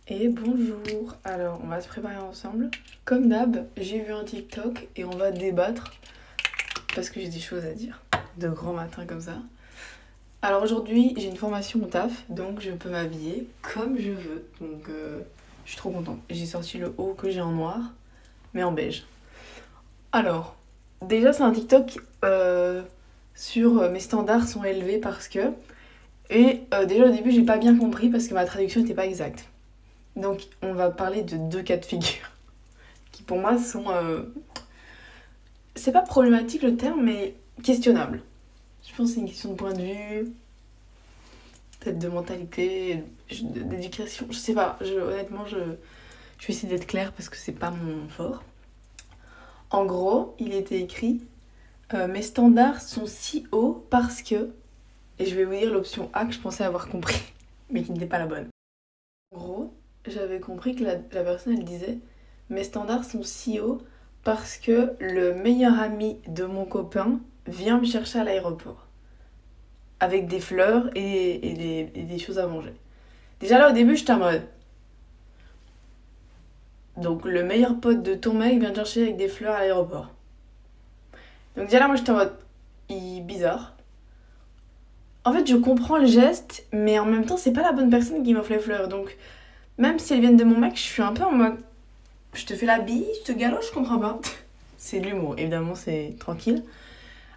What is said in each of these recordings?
Et bonjour. Alors, on va se préparer ensemble. Comme d'hab, j'ai vu un TikTok et on va débattre parce que j'ai des choses à dire de grand matin comme ça. Alors aujourd'hui, j'ai une formation au taf, donc je peux m'habiller comme je veux. Donc je suis trop contente. J'ai sorti le haut que j'ai en noir, mais en beige. Alors, déjà c'est un TikTok sur mes standards sont élevés parce que... Et déjà au début, j'ai pas bien compris parce que ma traduction n'était pas exacte. Donc on va parler de deux cas de figure qui pour moi sont... C'est pas problématique le terme, mais questionnable. Je pense que c'est une question de point de vue, peut-être de mentalité, d'éducation, je sais pas. Honnêtement, je vais essayer d'être claire parce que c'est pas mon fort. En gros, il était écrit mes standards sont si hauts parce que... Et je vais vous dire l'option A que je pensais avoir compris, mais qui n'était pas la bonne. En gros, j'avais compris que la personne, elle disait mes standards sont si hauts parce que le meilleur ami de mon copain vient me chercher à l'aéroport. Avec des fleurs et des choses à manger. Déjà là, au début, j'étais en mode... Donc, le meilleur pote de ton mec vient te chercher avec des fleurs à l'aéroport. Donc déjà là, moi, j'étais en mode... Bizarre. En fait, je comprends le geste, mais en même temps, c'est pas la bonne personne qui m'offre les fleurs. Donc, même si elles viennent de mon mec, je suis un peu en mode... Je te fais la bille, je te galoche, je comprends pas. C'est de l'humour, évidemment, c'est tranquille.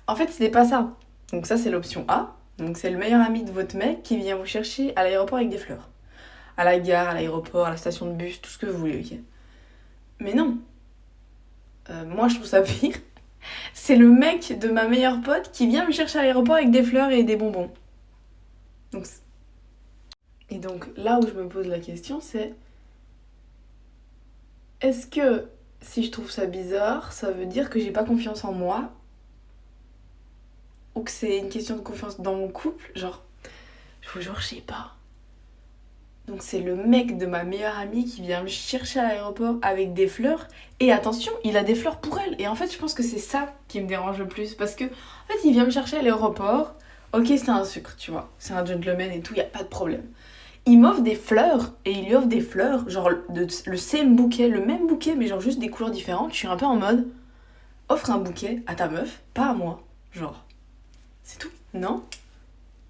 En fait, c'était pas ça. Donc ça, c'est l'option A. Donc c'est le meilleur ami de votre mec qui vient vous chercher à l'aéroport avec des fleurs. À la gare, à l'aéroport, à la station de bus, tout ce que vous voulez, ok. Mais non. Moi, je trouve ça pire. C'est le mec de ma meilleure pote qui vient me chercher à l'aéroport avec des fleurs et des bonbons. Donc, et donc là où je me pose la question, c'est... Est-ce que si je trouve ça bizarre, ça veut dire que j'ai pas confiance en moi ou que c'est une question de confiance dans mon couple? Genre, je vous jure, je sais pas. Donc c'est le mec de ma meilleure amie qui vient me chercher à l'aéroport avec des fleurs. Et attention, il a des fleurs pour elle. Et en fait, je pense que c'est ça qui me dérange le plus. Parce que, en fait, il vient me chercher à l'aéroport. Ok, c'est un sucre, tu vois. C'est un gentleman et tout, y a pas de problème. Il m'offre des fleurs. Et il lui offre des fleurs, genre le same bouquet, le même bouquet, mais genre juste des couleurs différentes. Je suis un peu en mode, offre un bouquet à ta meuf, pas à moi. Genre, c'est tout. Non?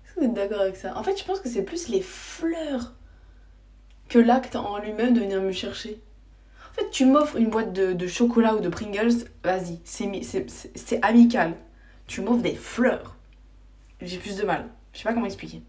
Est-ce que vous êtes d'accord avec ça? En fait, je pense que c'est plus les fleurs que l'acte en lui-même de venir me chercher. En fait, tu m'offres une boîte de chocolat ou de Pringles, vas-y, c'est amical. Tu m'offres des fleurs. J'ai plus de mal. Je sais pas comment expliquer.